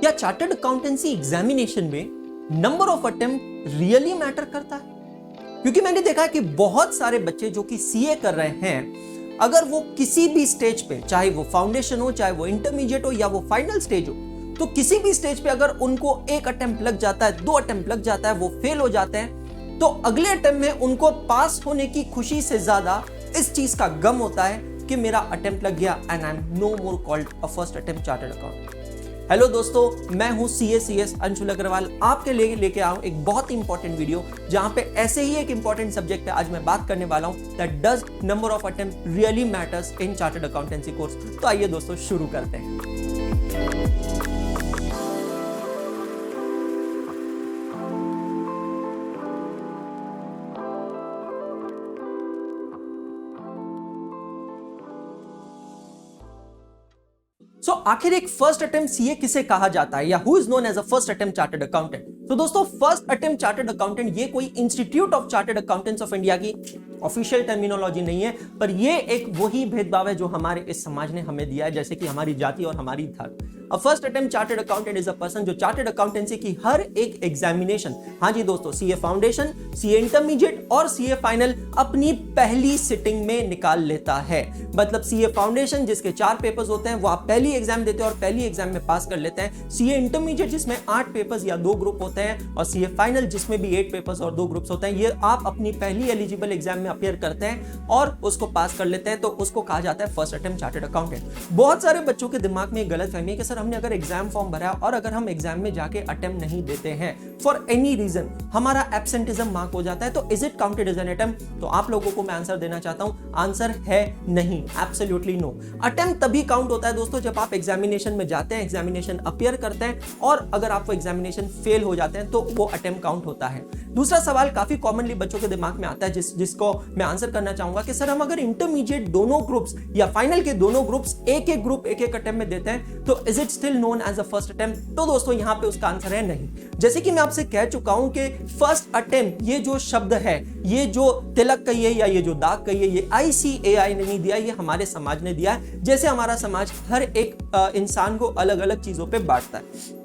या chartered accountancy examination में number of attempt really matter करता है? क्योंकि मैंने देखा है कि बहुत सारे बच्चे जो कि सीए कर रहे हैं, अगर वो किसी भी स्टेज पे, चाहे वो फाउंडेशन हो, चाहे वो इंटरमीडिएट हो या वो फाइनल स्टेज हो, तो किसी भी स्टेज पे अगर उनको एक अटेम्प्ट लग जाता है, 2 अटेम्प्ट लग जाता है, वो फेल हो जाते हैं, तो अगले अटेम्प्ट में उनको पास होने की खुशी से ज्यादा इस चीज का गम होता है कि मेरा अटेम्प्ट लग गया and I am no more called a first attempt chartered accountant. Hello दोस्तों, मैं हूं सीएस अंशुल अग्रवाल, आपके लिए लेके आया हूं एक बहुत ही इंपॉर्टेंट वीडियो जहां पे ऐसे ही एक इंपॉर्टेंट सब्जेक्ट है आज मैं बात करने वाला हूं, that does number of attempt really matters in chartered accountancy course. तो आइए दोस्तों शुरू करते हैं। आखिर एक फर्स्ट अटेम्प्ट सीए किसे कहा जाता है या who is known as a first attempt chartered accountant? तो दोस्तों, फर्स्ट अटेम्प्ट चार्टर्ड अकाउंटेंट ये कोई institute of chartered accountants of India की ऑफिशियल टर्मिनोलॉजी नहीं है, पर ये एक वही भेदभाव है जो हमारे इस समाज ने हमें दिया है, जैसे कि हमारी जाति और हमारी धर्म। अ first attempt chartered accountant is a person जो चार्टर्ड अकाउंटेंसी की हर एक एग्जामिनेशन, हाँ जी दोस्तों, सीए फाउंडेशन, सीए इंटरमीडिएट और सीए फाइनल अपनी पहली सिटिंग में निकाल लेता है। मतलब सीए फाउंडेशन जिसके 4 पेपर्स होते हैं वो आप पहली एग्जाम देते हैं और पहली एग्जाम में पास कर लेते हैं। सीए इंटरमीडिएट जिसमें 8 पेपर्स या 2 ग्रुप होते हैं और सीए फाइनल जिसमें भी 8 पेपर्स और 2 ग्रुप्स होते हैं, ये आप अपनी पहली एलिजिबल एग्जाम में अपीयर करते हैं और उसको पास कर लेते हैं, तो उसको कहा जाता है फर्स्ट अटेम्प्ट चार्टर्ड अकाउंटेंट। बहुत सारे बच्चों के दिमाग में गलतफहमी है कि सर हमने अगर एग्जाम फॉर्म भरा है और अगर हम एग्जाम में जाके अटेम्प्ट नहीं देते हैं फॉर एनी रीजन, हमारा एब्सेंटिज्म मार्क हो जाता है, तो is it counted as an attempt? तो आप लोगों को मैं आंसर देना चाहता हूं, आंसर है नहीं, एब्सोल्युटली नो। अटेम्प्ट तभी काउंट होता है दोस्तों जब आप एग्जामिनेशन में जाते हैं, एग्जामिनेशन अपीयर करते हैं और अगर आप वो एग्जामिनेशन फेल हो जाते हैं तो वो अटेम्प्ट काउंट होता है। दूसरा सवाल काफी कॉमनली बच्चों के दिमाग में आता है जिसको मैं आंसर करना चाहूंगा कि सर हम अगर इंटरमीडिएट दोनों ग्रुप्स या फाइनल के दोनों ग्रुप्स एक एक अटेम्प्ट में देते हैं तो is it still known as a first attempt? तो दोस्तों यहां पे उसका आंसर है नहीं। जैसे कि मैं आपसे कह चुका हूं कि फर्स्ट अटेम्प्ट ये जो शब्द है, ये जो तिलक कहिए या ये जो दाग कहिए, ये ICAI ने नहीं दिया, ये हमारे समाज ने दिया है। जैसे हमारा समाज हर एक इंसान को अलग अलग चीजों पे बांटता है।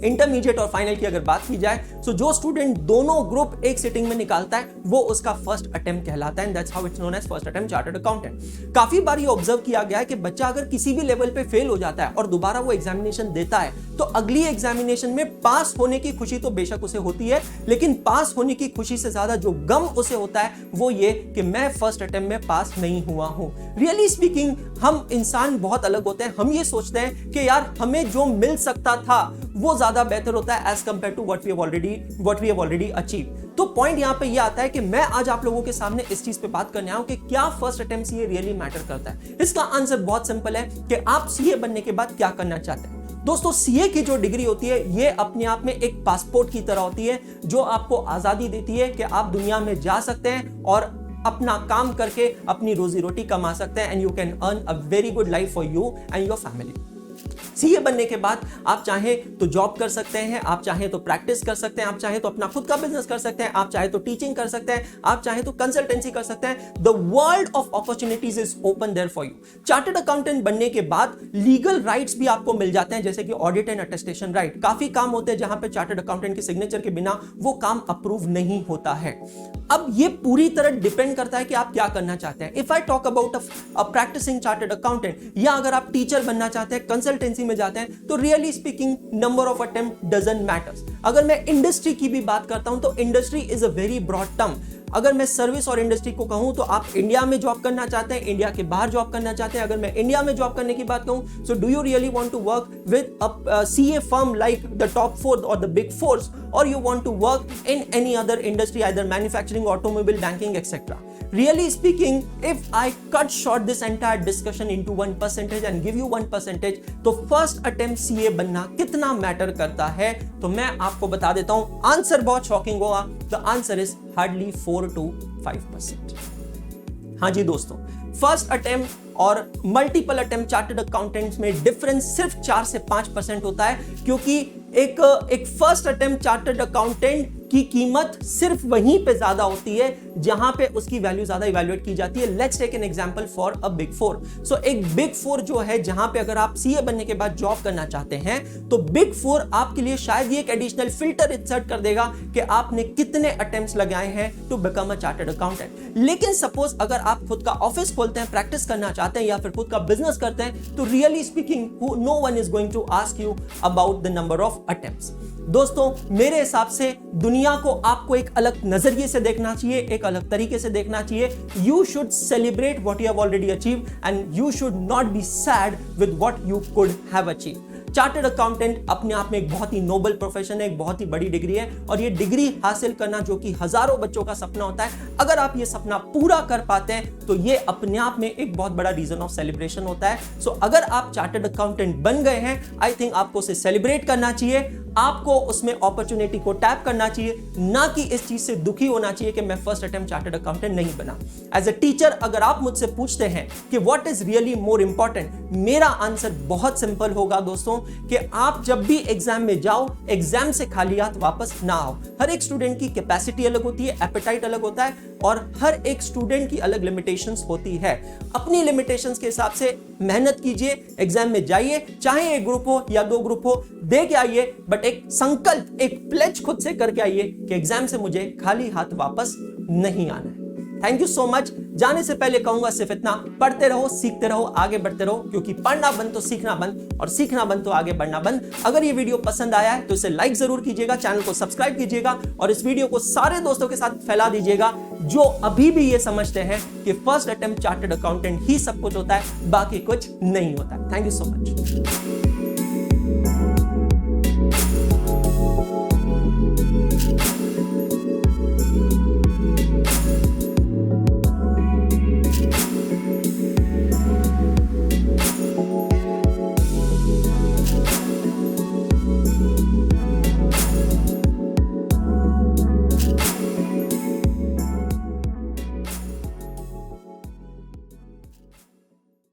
इंटरमीडिएट और फाइनल की अगर बात की जाए तो जो स्टूडेंट दोनों ग्रुप एक सिटिंग में निकालता है वो उसका फर्स्ट अटेम्प्ट कहलाता है, that's how it's known as first attempt chartered accountant. काफी बार ये ऑब्जर्व किया गया है कि बच्चा अगर किसी भी लेवल पे फेल हो जाता है और दोबारा वो एग्जामिनेशन देता है तो अगली एग्जामिनेशन में पास होने की खुशी तो बेशक उसे होती है, लेकिन पास होने की खुशी से ज्यादा जो गम उसे होता है वो ये कि मैं फर्स्ट अटेम्प्ट में पास नहीं हुआ हूं। रियली स्पीकिंग हम इंसान बहुत अलग होते हैं। हम ये सोचते हैं कि यार हमें जो मिल सकता था वो ज्यादा बेहतर होता है as compare to what we have already achieve. तो पॉइंट यहां पे ये आता है कि मैं आज आप लोगों के सामने इस चीज पे बात करने आया हूं कि क्या first attempt CA really matter करता है। इसका आंसर बहुत सिंपल है कि आप सीए बनने के बाद क्या करना चाहते हैं। दोस्तों, सीए की जो डिग्री होती है ये अपने आप में एक पासपोर्ट की तरह होती है जो आपको आजादी देती है कि आप दुनिया में जा सकते हैं और अपना काम करके अपनी रोजी रोटी कमा सकते हैं and you can earn a very good life for you and your family. CA बनने के बाद आप चाहें तो जॉब कर सकते हैं, आप चाहें तो प्रैक्टिस कर सकते हैं, आप चाहें तो अपना खुद का बिजनेस कर सकते हैं, आप चाहें तो टीचिंग कर सकते हैं, आप चाहें तो कंसल्टेंसी कर सकते हैं। The world of opportunities is open there for you. Chartered accountant बनने के बाद लीगल राइट्स भी आपको मिल जाते हैं, जैसे कि ऑडिट एंड अटेस्टेशन राइट। काफी काम होते हैं जहां पे चार्टर्ड अकाउंटेंट के सिग्नेचर के बिना वो काम अप्रूव नहीं होता है। अब ये पूरी तरह डिपेंड करता है कि आप क्या करना चाहते हैं। If I talk about a practising chartered accountant, या अगर आप टीचर बनना चाहते हैं, कंसल्टेंसी में जाते हैं, तो really speaking number of attempt doesn't matters. अगर मैं इंडस्ट्री की भी बात करता हूं तो industry is a very broad term. अगर मैं सर्विस और इंडस्ट्री को कहूं तो आप इंडिया में जॉब करना चाहते हैं, इंडिया के बाहर जॉब करना चाहते हैं। अगर मैं इंडिया में जॉब करने की बात कहूं, so do you really want to work with a CA firm like the top 4 और the big 4s, or you want to work in any other industry, either manufacturing, automobile, banking, etc. Really speaking, if I cut short this entire discussion into 1% and give you 1%, तो first attempt CA बनना कितना matter करता है, तो मैं आपको बता देता हूं। आंसर बहुत शॉकिंग होगा। The answer is hardly 4 to 5%। हाँ जी दोस्तों, फर्स्ट अटेम्प्ट और मल्टीपल अटेम्प्ट चार्टर्ड अकाउंटेंट्स में डिफरेंस सिर्फ 4 से 5% होता है, क्योंकि एक फर्स्ट अटेम्प्ट चार्टर्ड अकाउंटेंट की कीमत सिर्फ वहीं पे ज्यादा होती है जहां पे उसकी वैल्यू ज्यादा इवैल्यूएट की जाती है। Let's take an example for a big four. So एक बिग फोर जो है, जहां पे अगर आप सीए बनने के बाद जॉब करना चाहते हैं तो बिग फोर आपके लिए शायद ये एक एडिशनल फिल्टर इंसर्ट कर देगा कि आपने कितने अटेम्प्ट्स लगाए हैं to become a chartered accountant. लेकिन सपोज अगर आप खुद का ऑफिस खोलते हैं, प्रैक्टिस करना चाहते हैं या फिर खुद का बिजनेस करते हैं, तो really speaking no one is going to ask you about the number of attempts. दोस्तों, मेरे हिसाब से दुनिया को आपको एक अलग नजरिए से देखना चाहिए, एक अलग तरीके से देखना चाहिए। You should celebrate what you have already achieve and you should not be sad with what you could have achieve. Chartered accountant अपने आप में एक बहुत ही नोबल प्रोफेशन है, एक बहुत ही बड़ी डिग्री है, और ये डिग्री हासिल करना जो कि हजारों बच्चों का सपना होता है, अगर आप ये सपना पूरा कर पाते हैं तो ये अपने आप में एक बहुत बड़ा रीजन ऑफ सेलिब्रेशन होता है। सो अगर आप चार्टर्ड अकाउंटेंट बन गए हैं, आई थिंक आपको उसे सेलिब्रेट करना चाहिए, आपको उसमें अपॉर्चुनिटी को टैप करना चाहिए, ना कि इस चीज से दुखी होना चाहिए कि मैं फर्स्ट अटेम्प्ट चार्टर्ड अकाउंटेंट नहीं बना। एज अ टीचर अगर आप मुझसे पूछते हैं कि what is really more important, मेरा आंसर बहुत सिंपल होगा दोस्तों, कि आप जब भी एग्जाम में जाओ, एग्जाम से खाली हाथ वापस ना आओ। हर एक स्टूडेंट की कैपेसिटी अलग होती है, एपेटाइट अलग होता है, और हर एक स्टूडेंट की अलग लिमिटेशंस होती है। अपनी लिमिटेशंस के हिसाब से मेहनत कीजिए, एग्जाम में जाइए, चाहे एक ग्रुप हो या दो ग्रुप हो, दे के आइए, बट एक संकल्प, एक प्लेज खुद से करके आइए कि एग्जाम से मुझे खाली हाथ वापस नहीं आना है। Thank you so much. जाने से पहले कहूंगा सिर्फ इतना, पढ़ते रहो, सीखते रहो, आगे बढ़ते रहो, क्योंकि पढ़ना बंद तो सीखना बंद, और सीखना बंद तो आगे बढ़ना बंद। अगर ये वीडियो पसंद आया है तो इसे लाइक जरूर कीजिएगा, चैनल को सब्सक्राइब कीजिएगा, और इस वीडियो को सारे दोस्तों के साथ फैला दीजिएगा जो अभी भी ये समझते हैं कि फर्स्ट अटेम्प्ट चार्टर्ड अकाउंटेंट ही सब कुछ होता है, बाकी कुछ नहीं होता। Thank you so much.